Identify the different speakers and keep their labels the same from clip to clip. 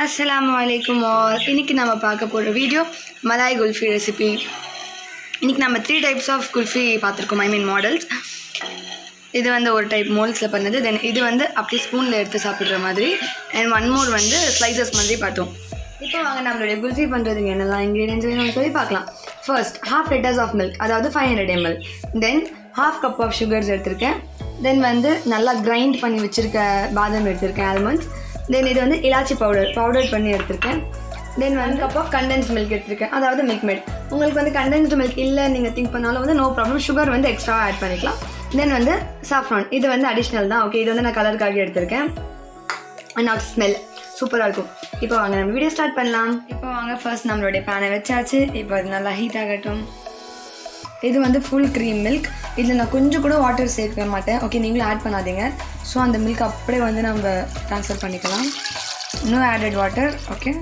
Speaker 1: Assalamualaikum all. இன்னைக்கு நம்ம பார்க்க போற வீடியோ மலாய் குல்ஃபி ரெசிபி. இன்னைக்கு நம்ம 3 types of குல்ஃபி பார்த்திருக்கோம். மாடல்ஸ். இது வந்து ஒரு டைப் மோல்ட்ஸ்ல பண்ணது. தென் இது வந்து அப்படியே ஸ்பூன்ல எடுத்து சாப்பிடுற மாதிரி. and one more வந்து ஸ்லைசஸ் மாதிரி பார்த்தோம். இப்போ வாங்க நம்மளுடைய குல்ஃபி பண்றதுக்கு என்னெல்லாம் இன்கிரிடியன்ட்ஸ் வேணும்னு சொல்லி பார்க்கலாம். ஃபர்ஸ்ட் 1/2 liters of milk, அதாவது 500 ml. Then 1/2 cup of sugars எடுத்திருக்கேன். தென் வந்து நல்லா கிரைண்ட் பண்ணி வச்சிருக்க பாதாம் எடுத்திருக்கேன், ஆல்மண்ட்ஸ். தென் இது வந்து இலாச்சி பவுடர் பண்ணி எடுத்திருக்கேன். தென் 1 cup of condensed milk எடுத்திருக்கேன், அதாவது மில்க் மேட். உங்களுக்கு வந்து condensed milk இல்லை நீங்கள் திங்க் பண்ணாலும் வந்து நோ ப்ராப்ளம், சுகர் வந்து எக்ஸ்ட்ராவாக ஆட் பண்ணிக்கலாம். தென் வந்து saffron, இது வந்து அடிஷ்னல் தான். ஓகே, இது வந்து நான் கலருக்காக எடுத்திருக்கேன். அண்ட் நாட் ஸ்மெல் சூப்பராக இருக்கும். இப்போ வாங்க நம்ம வீடியோ ஸ்டார்ட் பண்ணலாம். இப்போ வாங்க ஃபர்ஸ்ட் நம்மளுடைய பேனை வச்சாச்சு. இப்போ அது நல்லா ஹீட் ஆகட்டும். இது வந்து ஃபுல் க்ரீம் மில்க். இதில் நான் கொஞ்சம் கூட வாட்டர் சேர்க்க மாட்டேன். ஓகே, நீங்களும் ஆட் பண்ணாதீங்க. ஸோ அந்த மில்க் அப்படியே வந்து நம்ம ட்ரான்ஸ்ஃபர் பண்ணிக்கலாம். No added water. ஓகே,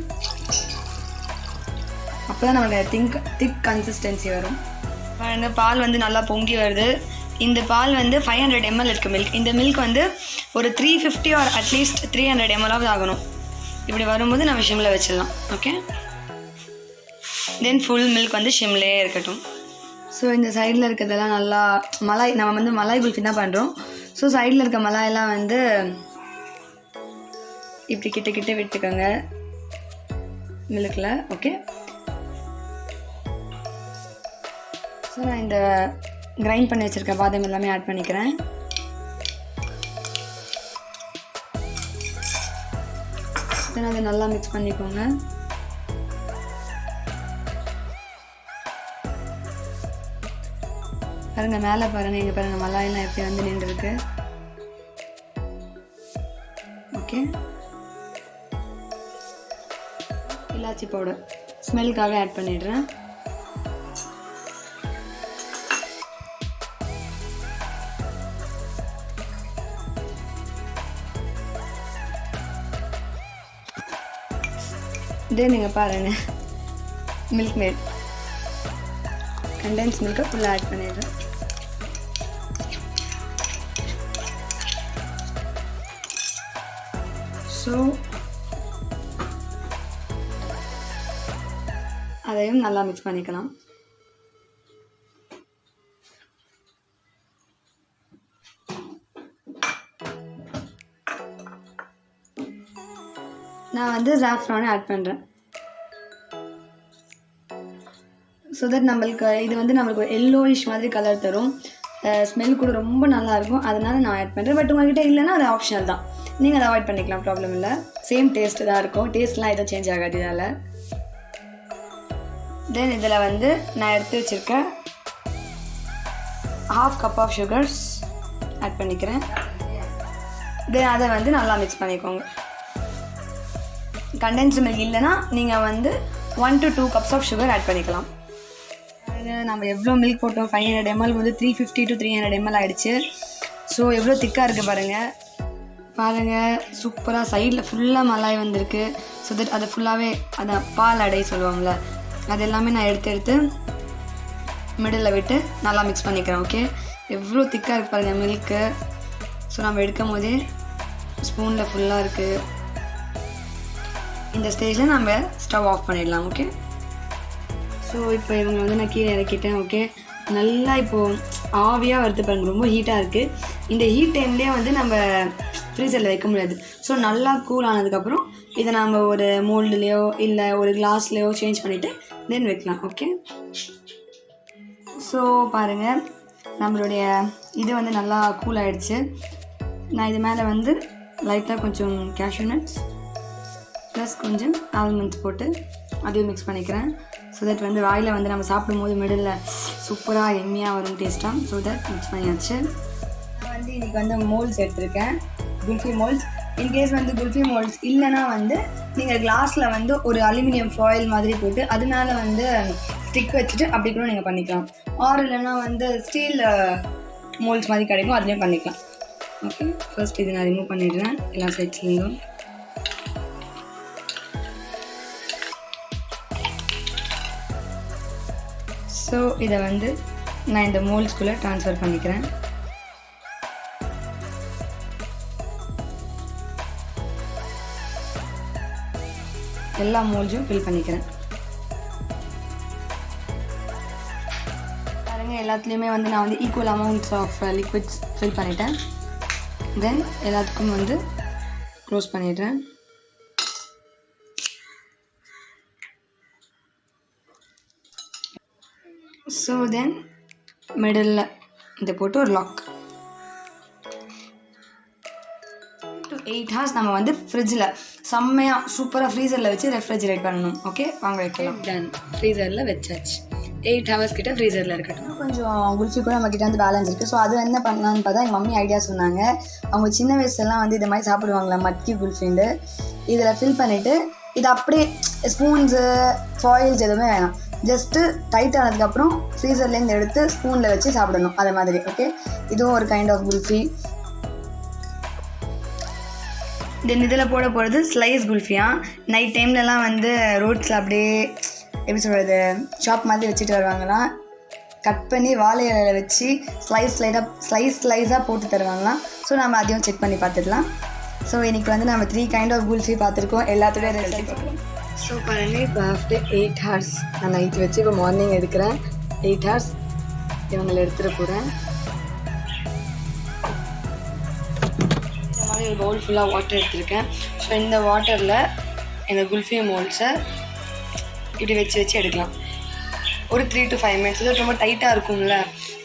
Speaker 1: அப்போ தான் நம்மளுக்கு திக் கன்சிஸ்டன்சி வரும். பாருங்க, பால் வந்து நல்லா பொங்கி வருது. இந்த பால் வந்து 500 ml இருக்குது மில்க். இந்த மில்க் வந்து ஒரு 350 ஆர் அட்லீஸ்ட் 300 ml ஆகணும். இப்படி வரும்போது நம்ம ஷிம்மில் வச்சிடலாம். ஓகே, தென் ஃபுல் மில்க் வந்து ஷிம்லேயே இருக்கட்டும். ஸோ இந்த சைடில் இருக்கிறதெல்லாம் நல்லா மலாய், நம்ம வந்து மலாய் குல்ஃபி தான் பண்ணுறோம். ஸோ சைடில் இருக்க மலாயெல்லாம் வந்து இப்படி கிட்ட விட்டுக்கோங்க மில்கில். ஓகே, ஸோ நான் இந்த கிரைண்ட் பண்ணி வச்சுருக்க பாதாம் எல்லாமே ஆட் பண்ணிக்கிறேன். தென் அதை நல்லா மிக்ஸ் பண்ணிக்கோங்க. பாருங்க, மேலே பாருங்கள், இங்கே பாருங்கள், மலாயெல்லாம் எப்படி வந்து நின்றுருக்கு. ஓகே, இலாச்சி பவுடர் ஸ்மெல்லுக்காக ஆட் பண்ணிடுறேன். இதே நீங்கள் பாருங்கள், மில்க் மேட் கண்டென்ஸ் மில்கை ஃபுல்லாக ஆட் பண்ணிடுறேன். ஸோ அதையும் நல்லா மிக்ஸ் பண்ணிக்கலாம். நான் வந்து சாஃப்ரானை ஆட் பண்ணுறேன். ஸோ தட் நம்மளுக்கு இது வந்து நம்மளுக்கு ஒரு எல்லோயிஷ் மாதிரி கலர் தரும். ஸ்மெல் கூட ரொம்ப நல்லாயிருக்கும். அதனால் நான் ஆட் பண்ணுறேன். பட் உங்கள்கிட்ட இல்லைன்னா அது ஆப்ஷனல் தான், நீங்கள் அதை அவாய்ட் பண்ணிக்கலாம், ப்ராப்ளம் இல்லை. சேம் டேஸ்ட்டு தான் இருக்கும். டேஸ்ட்லாம் எதுவும் சேஞ்ச் ஆகாது இதால். தென் இதில் வந்து நான் எடுத்து வச்சுருக்கேன் 1/2 cup of sugars ஆட் பண்ணிக்கிறேன். தென் அதை வந்து நல்லா மிக்ஸ் பண்ணிக்கோங்க. கண்டென்ஸ்டு மில்க் இல்லைன்னா நீங்கள் வந்து 1 to 2 cups of sugar add பண்ணிக்கலாம். நம்ம எவ்வளோ மில்க் போட்டோம், 500 ml வந்து 350 to 300 ml ஆகிடுச்சு. ஸோ எவ்வளோ திக்காக இருக்குது பாருங்கள், சூப்பராக சைடில் ஃபுல்லாக மலாய் வந்திருக்கு. ஸோ தட் அது ஃபுல்லாகவே அதை பால் அடை சொல்லுவாங்கள்ல, அது எல்லாமே நான் எடுத்து மிடில் விட்டு நல்லா மிக்ஸ் பண்ணிக்கிறேன். ஓகே, எவ்வளோ திக்காக இருக்குது பாருங்கள் மில்க்கு. ஸோ நம்ம எடுக்கும் போதே ஸ்பூனில் ஃபுல்லாக இருக்குது. இந்த ஸ்டேஜில் நம்ம ஸ்டவ் ஆஃப் பண்ணிடலாம். ஓகே, ஸோ இப்போ இவங்க வந்து நான் கீழே இறக்கிட்டேன். ஓகே, நல்லா இப்போது ஆவியாக வருது பாருங்கள், ரொம்ப ஹீட்டாக இருக்குது. இந்த ஹீட் டைம்லேயே வந்து நம்ம ஃப்ரீசரில் வைக்க முடியாது. ஸோ நல்லா கூல் ஆனதுக்கப்புறம் இதை நம்ம ஒரு மோல்டுலேயோ இல்லை ஒரு கிளாஸ்லேயோ சேஞ்ச் பண்ணிவிட்டு தென் வைக்கலாம். ஓகே, ஸோ பாருங்கள், நம்மளுடைய இது வந்து நல்லா கூல் ஆகிடுச்சு. நான் இது மேலே வந்து லைட்டாக கொஞ்சம் கேஷ்யூ நட்ஸ் ப்ளஸ் கொஞ்சம் ஆல்மண்ட்ஸ் போட்டு அதையும் மிக்ஸ் பண்ணிக்கிறேன். ஸோ தட் வந்து வாயில் வந்து நம்ம சாப்பிடும்போது மிடில் சூப்பராக எம்மியாக வரும் டேஸ்ட்டாக. ஸோ தட் மிக்ஸ் பண்ணியாச்சு. நான் வந்து இன்றைக்கி வந்து மோல்ட்ஸ் எடுத்திருக்கேன், குல்ஃபி மோல்ட்ஸ். இன்கேஸ் வந்து குல்ஃபி மோல்ட்ஸ் இல்லைன்னா வந்து நீங்கள் கிளாஸில் வந்து ஒரு அலுமினியம் ஃபாயில் மாதிரி போட்டு அது மேலே வந்து ஸ்டிக் வச்சுட்டு அப்படி கூட நீங்கள் பண்ணிக்கலாம். ஆர் இல்லைன்னா வந்து ஸ்டீல் மோல்ட்ஸ் மாதிரி கிடைக்கும், அதுலேயும் பண்ணிக்கலாம். ஓகே, ஃபர்ஸ்ட் இது நான் ரிமூவ் பண்ணிடுறேன் எல்லா சைட்ஸ்லேருந்தும். ஸோ இதை வந்து நான் இந்த மோல்ட்ஸ்குள்ளே ட்ரான்ஸ்ஃபர் பண்ணிக்கிறேன். எல்லா மோல்ஸும் ஃபில் பண்ணிக்கிறேன். பாருங்கள், எல்லாத்துலேயுமே வந்து நான் வந்து equal amounts of liquids fill பண்ணிட்டேன். தென் எல்லாத்துக்கும் வந்து க்ளோஸ் பண்ணிடுறேன். ஸோ தென் மிடில் இதை போட்டு ஒரு லாக். 8 hours நம்ம வந்து ஃப்ரிட்ஜில் செம்மையாக சூப்பராக ஃப்ரீசரில் வச்சு ரெஃப்ரிஜரேட் பண்ணணும். ஓகே, வாங்க வைக்கலாம். டன், ஃப்ரீசரில் வச்சாச்சு. 8 hours கிட்ட ஃப்ரீசரில் இருக்கட்டும். கொஞ்சம் குல்ஃபி கூட நம்மக்கிட்ட வந்து பேலன்ஸ் இருக்குது. ஸோ அது என்ன பண்ணலான்னு பார்த்தா எங்கள் மம்மி ஐடியா சொன்னாங்க. அவங்க சின்ன வயசுலாம் வந்து இது மாதிரி சாப்பிடுவாங்களா மட்கி குல்ஃபின்னு. இதில் ஃபில் பண்ணிவிட்டு இது அப்படியே ஸ்பூன்ஸு ஃபாயில்ஸ் எதுவுமே வேணாம், ஜஸ்ட்டு டைட் ஆனதுக்கப்புறம் ஃப்ரீசர்லேருந்து எடுத்து ஸ்பூனில் வச்சு சாப்பிடணும். அதே மாதிரி. ஓகே, இதுவும் ஒரு கைண்ட் ஆஃப் குல்ஃபி. தென் இதில் போட போகிறது ஸ்லைஸ் குல்ஃபியா. நைட் டைம்லலாம் வந்து ரோட்ஸில் அப்படியே எப்படி சொல்கிறது, ஷாப் மாதிரி வச்சுட்டு வருவாங்களாம். கட் பண்ணி வாழை இலையில் வச்சு ஸ்லைஸாக போட்டு தருவாங்களாம். ஸோ நம்ம அதையும் செக் பண்ணி பார்த்துக்கலாம். ஸோ இன்றைக்கி வந்து நம்ம 3 கைண்ட் ஆஃப் குல்ஃபி பார்த்துருக்கோம். எல்லாத்தோடய ரிசல்ட் பார்க்கலாம். ஸோ பாருங்கள், இப்போ ஆஃப்டர் 8 hours நான் நைட்டு வச்சு இப்போ மார்னிங் எடுக்கிறேன். 8 hours இவங்களை எடுத்துகிட்டு போகிறேன். இந்த மாதிரி ஒரு பவுல் ஃபுல்லாக வாட்டர் எடுத்துருக்கேன். ஸோ இந்த வாட்டரில் இந்த குல்ஃபி மோல்ஸை இப்படி வச்சு எடுக்கலாம். ஒரு 3 to 5 minutes. இது ரொம்ப டைட்டாக இருக்கும்ல,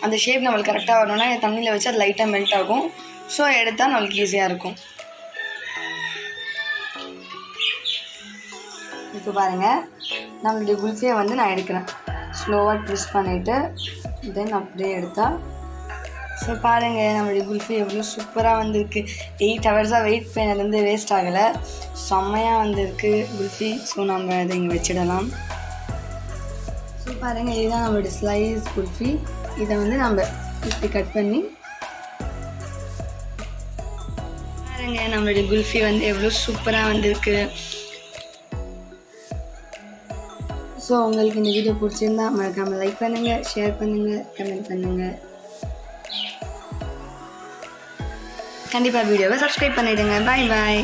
Speaker 1: அந்த ஷேப் நம்மளுக்கு கரெக்டாக வரணும்னா தண்ணியில் வச்சு அது லைட்டாக மெல்ட் ஆகும். ஸோ எடுத்தால் நம்மளுக்கு ஈஸியாக இருக்கும். இப்போ பாருங்கள், நம்மளுடைய குல்ஃபியை வந்து நான் எடுக்கிறேன். ஸ்லோவாக ட்விஸ்ட் பண்ணிவிட்டு தென் அப்படியே எடுத்தால். ஸோ பாருங்கள், நம்மளுடைய குல்ஃபி எவ்வளோ சூப்பராக வந்திருக்கு. 8 hours வெயிட் பண்ணதுலேருந்து வேஸ்ட் ஆகலை, செம்மையாக வந்திருக்கு குல்ஃபி. ஸோ நம்ம அதை இங்கே வச்சிடலாம். ஸோ பாருங்கள், இதுதான் நம்மளுடைய ஸ்லைஸ் குல்ஃபி. இதை வந்து நம்ம இப்படி கட் பண்ணி பாருங்கள், நம்மளுடைய குல்ஃபி வந்து எவ்வளோ சூப்பராக வந்திருக்கு. ஸோ உங்களுக்கு இந்த வீடியோ பிடிச்சிருந்தா மறக்காமல் லைக் பண்ணுங்கள், ஷேர் பண்ணுங்கள், கமெண்ட் பண்ணுங்கள். கண்டிப்பாக வீடியோவை சப்ஸ்கிரைப் பண்ணிவிடுங்க. பாய் பாய்.